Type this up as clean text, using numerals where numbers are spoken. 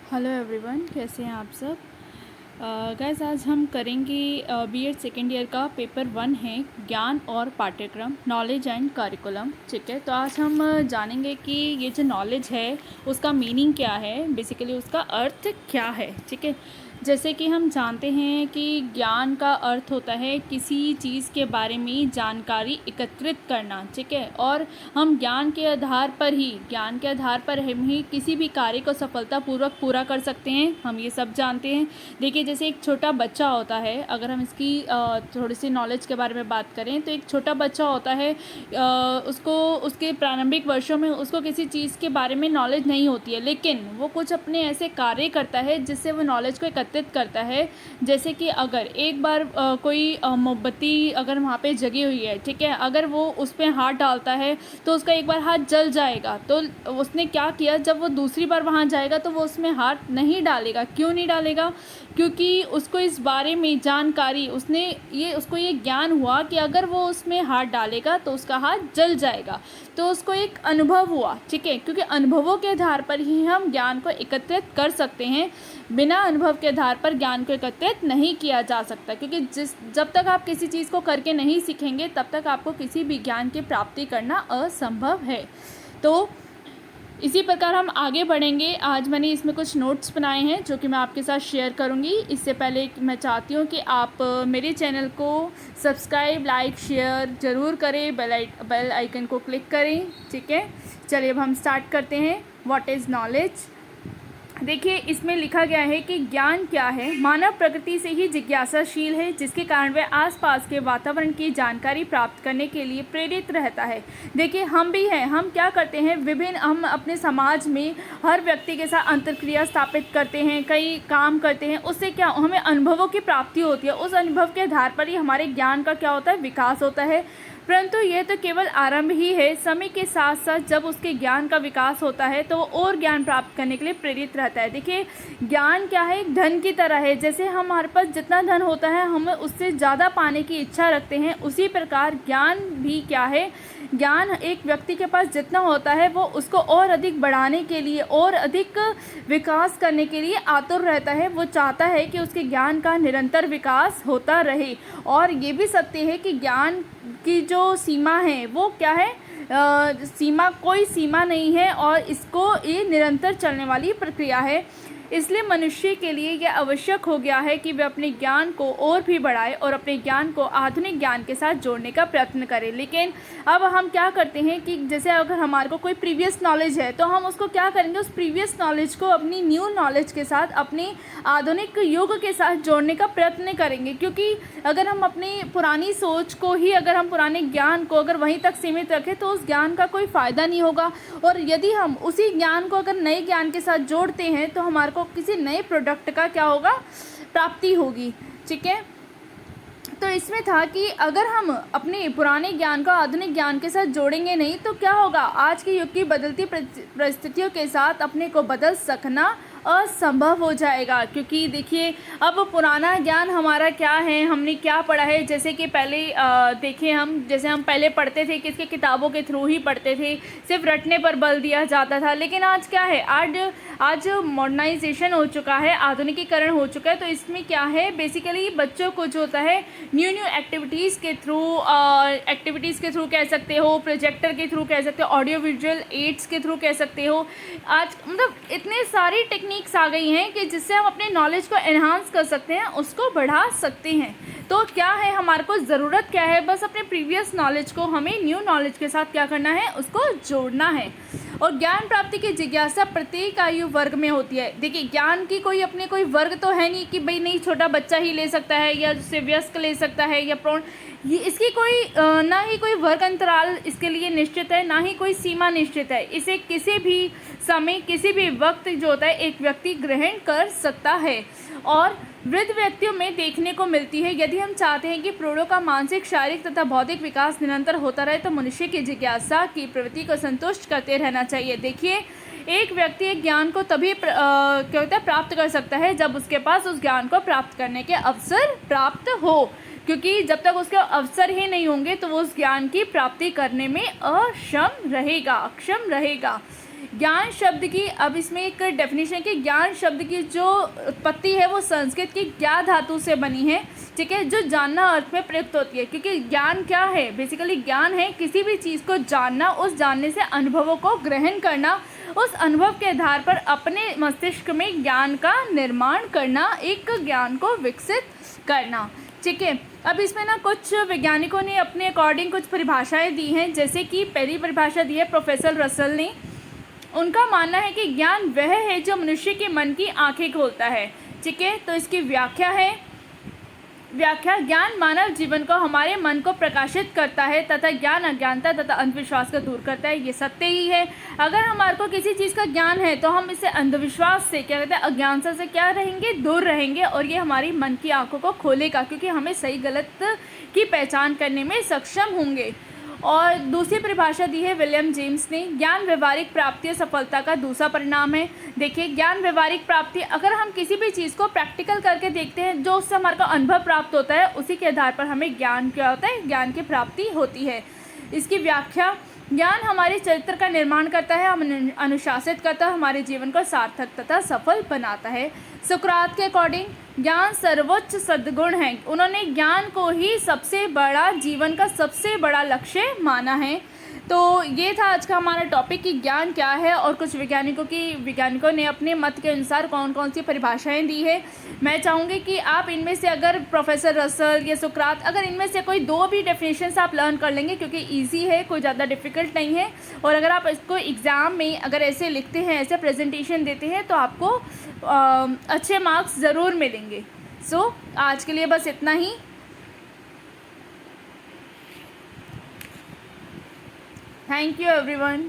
Hello everyone, कैसे हैं आप सब। गाइस आज हम करेंगे बीएड सेकेंड ईयर का पेपर 1 है ज्ञान और पाठ्यक्रम, नॉलेज एंड करिकुलम। ठीक है, तो आज हम जानेंगे कि ये जो नॉलेज है उसका मीनिंग क्या है, बेसिकली उसका अर्थ क्या है। ठीक है, जैसे कि हम जानते हैं कि ज्ञान का अर्थ होता है किसी चीज़ के बारे में जानकारी एकत्रित करना। ठीक है, और हम ज्ञान के आधार पर हम ही किसी भी कार्य को सफलतापूर्वक पूरा कर सकते हैं, हम ये सब जानते हैं। देखिए, जैसे एक छोटा बच्चा होता है, अगर हम इसकी थोड़ी सी नॉलेज के बारे में बात करें तो एक छोटा बच्चा होता है, उसको उसके प्रारंभिक वर्षों में उसको किसी चीज़ के बारे में नॉलेज नहीं होती है, लेकिन वो कुछ अपने ऐसे कार्य करता है जिससे वो नॉलेज को एकत्रित करता है। जैसे कि अगर एक बार कोई मोमबत्ती अगर वहाँ पे जगी हुई है, ठीक है, अगर वो उस पर हाथ डालता है तो उसका एक बार हाथ जल जाएगा, तो उसने क्या किया, जब वो दूसरी बार वहाँ जाएगा तो वो उसमें हाथ नहीं डालेगा। क्यों नहीं डालेगा? क्योंकि उसको इस बारे में जानकारी, उसको ये ज्ञान हुआ कि अगर वो उसमें हाथ डालेगा तो उसका हाथ जल जाएगा, तो उसको एक अनुभव हुआ। ठीक है, क्योंकि अनुभवों के आधार पर ही हम ज्ञान को एकत्रित कर सकते हैं, बिना अनुभव के आधार पर ज्ञान को एकत्रित नहीं किया जा सकता। क्योंकि जब तक आप किसी चीज़ को करके नहीं सीखेंगे तब तक आपको किसी भी ज्ञान की प्राप्ति करना असंभव है। तो इसी प्रकार हम आगे बढ़ेंगे। आज मैंने इसमें कुछ नोट्स बनाए हैं जो कि मैं आपके साथ शेयर करूंगी। इससे पहले मैं चाहती हूं कि आप मेरे चैनल को सब्सक्राइब, लाइक, शेयर ज़रूर करें, बेल आइकन को क्लिक करें। ठीक है, चलिए अब हम स्टार्ट करते हैं। What is knowledge. देखिए, इसमें लिखा गया है कि ज्ञान क्या है। मानव प्रकृति से ही जिज्ञासाशील है, जिसके कारण वह आसपास के वातावरण की जानकारी प्राप्त करने के लिए प्रेरित रहता है। देखिए, हम भी हैं, हम क्या करते हैं, हम अपने समाज में हर व्यक्ति के साथ अंतर्क्रिया स्थापित करते हैं, कई काम करते हैं, उससे क्या हमें अनुभवों की प्राप्ति होती है। उस अनुभव के आधार पर ही हमारे ज्ञान का क्या होता है, विकास होता है। परंतु यह तो केवल आरंभ ही है। समय के साथ साथ जब उसके ज्ञान का विकास होता है तो वो और ज्ञान प्राप्त करने के लिए प्रेरित रहता है। देखिए, ज्ञान क्या है, एक धन की तरह है। जैसे हमारे पास जितना धन होता है हमें उससे ज़्यादा पाने की इच्छा रखते हैं, उसी प्रकार ज्ञान भी क्या है, ज्ञान एक व्यक्ति के पास जितना होता है वो उसको और अधिक बढ़ाने के लिए और अधिक विकास करने के लिए आतुर रहता है। वो चाहता है कि उसके ज्ञान का निरंतर विकास होता रहे। और ये भी सत्य है कि ज्ञान की जो सीमा है वो क्या है, कोई सीमा नहीं है, और इसको ये निरंतर चलने वाली प्रक्रिया है। इसलिए मनुष्य के लिए यह आवश्यक हो गया है कि वे अपने ज्ञान को और भी बढ़ाए और अपने ज्ञान को आधुनिक ज्ञान के साथ जोड़ने का प्रयत्न करें। लेकिन अब हम क्या करते हैं कि जैसे अगर हमारे को कोई प्रीवियस नॉलेज है तो हम उसको क्या करेंगे, उस प्रीवियस नॉलेज को अपनी न्यू नॉलेज के साथ, अपने आधुनिक युग के साथ जोड़ने का प्रयत्न करेंगे। क्योंकि अगर हम अपनी पुरानी सोच को ही, अगर हम पुराने ज्ञान को अगर वहीं तक सीमित रखें तो उस ज्ञान का कोई फ़ायदा नहीं होगा। और यदि हम उसी ज्ञान को अगर नए ज्ञान के साथ जोड़ते हैं तो हमारे को किसी नए प्रोडक्ट का क्या होगा, प्राप्ति होगी। ठीक है, तो इसमें था कि अगर हम अपने पुराने ज्ञान को आधुनिक ज्ञान के साथ जोड़ेंगे नहीं तो क्या होगा, आज के युग की बदलती परिस्थितियों के साथ अपने को बदल सकना असंभव हो जाएगा। क्योंकि देखिए, अब पुराना ज्ञान हमारा क्या है, हमने क्या पढ़ा है। जैसे कि पहले देखें, हम पहले पढ़ते थे कि इसके किताबों के थ्रू ही पढ़ते थे, सिर्फ रटने पर बल दिया जाता था। लेकिन आज क्या है, आज मॉडर्नाइजेशन हो चुका है, आधुनिकीकरण हो चुका है। तो इसमें क्या है, बेसिकली बच्चों को जो होता है न्यू एक्टिविटीज़ के थ्रू कह सकते हो, प्रोजेक्टर के थ्रू कह सकते हो, ऑडियो विजुअल एड्स के थ्रू कह सकते हो। आज मतलब इतने सारी टेक्निक्स आ गई हैं कि जिससे हम अपने नॉलेज को एनहांस कर सकते हैं, उसको बढ़ा सकते हैं। तो क्या है, हमारे को ज़रूरत क्या है, बस अपने प्रीवियस नॉलेज को हमें न्यू नॉलेज के साथ क्या करना है, उसको जोड़ना है। और ज्ञान प्राप्ति की जिज्ञासा प्रत्येक आयु वर्ग में होती है। देखिए, ज्ञान की कोई वर्ग तो है नहीं कि भाई नहीं छोटा बच्चा ही ले सकता है या उससे वयस्क ले सकता है या प्रौढ़, ये इसकी कोई ना ही कोई वर्ग अंतराल इसके लिए निश्चित है, ना ही कोई सीमा निश्चित है। इसे किसी भी समय, किसी भी वक्त जो होता है एक व्यक्ति ग्रहण कर सकता है और वृद्ध व्यक्तियों में देखने को मिलती है। यदि हम चाहते हैं कि प्रौढ़ों का मानसिक, शारीरिक तथा बौद्धिक विकास निरंतर होता रहे तो मनुष्य की जिज्ञासा की प्रवृत्ति को संतुष्ट करते रहना चाहिए। देखिए, एक व्यक्ति एक ज्ञान को तभी प्राप्त कर सकता है जब उसके पास उस ज्ञान को प्राप्त करने के अवसर प्राप्त हो। क्योंकि जब तक उसके अवसर ही नहीं होंगे तो वो उस ज्ञान की प्राप्ति करने में अक्षम रहेगा। ज्ञान शब्द की, अब इसमें एक डेफिनेशन कि ज्ञान शब्द की जो उत्पत्ति है वो संस्कृत की ज्ञा धातु से बनी है, ठीक है, जो जानना अर्थ में प्रयुक्त होती है। क्योंकि ज्ञान क्या है, बेसिकली ज्ञान है किसी भी चीज़ को जानना, उस जानने से अनुभवों को ग्रहण करना, उस अनुभव के आधार पर अपने मस्तिष्क में ज्ञान का निर्माण करना, एक ज्ञान को विकसित करना, ठीक है। अब इसमें ना कुछ वैज्ञानिकों ने अपने अकॉर्डिंग कुछ परिभाषाएं दी हैं, जैसे कि पहली परिभाषा दी है प्रोफेसर रसल ने। उनका मानना है कि ज्ञान वह है जो मनुष्य के मन की आंखें खोलता है, ठीक है। तो इसकी व्याख्या है, ज्ञान मानव जीवन को, हमारे मन को प्रकाशित करता है तथा ज्ञान अज्ञानता तथा अंधविश्वास को दूर करता है। ये सत्य ही है। अगर हमारे को किसी चीज़ का ज्ञान है तो हम इससे अंधविश्वास से, क्या कहते हैं, अज्ञानता से क्या रहेंगे, दूर रहेंगे, और ये हमारी मन की आंखों को खोलेगा, क्योंकि हमें सही गलत की पहचान करने में सक्षम होंगे। और दूसरी परिभाषा दी है विलियम जेम्स ने, ज्ञान व्यवहारिक प्राप्ति और सफलता का दूसरा परिणाम है। देखिए, ज्ञान व्यवहारिक प्राप्ति, अगर हम किसी भी चीज़ को प्रैक्टिकल करके देखते हैं, जो उससे हमारे को अनुभव प्राप्त होता है, उसी के आधार पर हमें ज्ञान क्या होता है, ज्ञान की प्राप्ति होती है। इसकी व्याख्या, ज्ञान हमारे चरित्र का निर्माण करता है, हम अनुशासित करता है, हमारे जीवन को सार्थक तथा सफल बनाता है। सुकरात के अकॉर्डिंग ज्ञान सर्वोच्च सद्गुण है। उन्होंने ज्ञान को ही सबसे बड़ा, जीवन का सबसे बड़ा लक्ष्य माना है। तो ये था आज का हमारा टॉपिक कि ज्ञान क्या है, और कुछ वैज्ञानिकों ने अपने मत के अनुसार कौन कौन सी परिभाषाएं दी है। मैं चाहूँगी कि आप इनमें से, अगर प्रोफेसर रसल या सुकरात, अगर इनमें से कोई दो भी डेफिनेशंस आप लर्न कर लेंगे, क्योंकि ईजी है, कोई ज़्यादा डिफ़िकल्ट नहीं है, और अगर आप इसको एग्ज़ाम में अगर ऐसे लिखते हैं, ऐसे प्रेजेंटेशन देते हैं, तो आपको अच्छे मार्क्स ज़रूर मिलेंगे। सो आज के लिए बस इतना ही। Thank you everyone.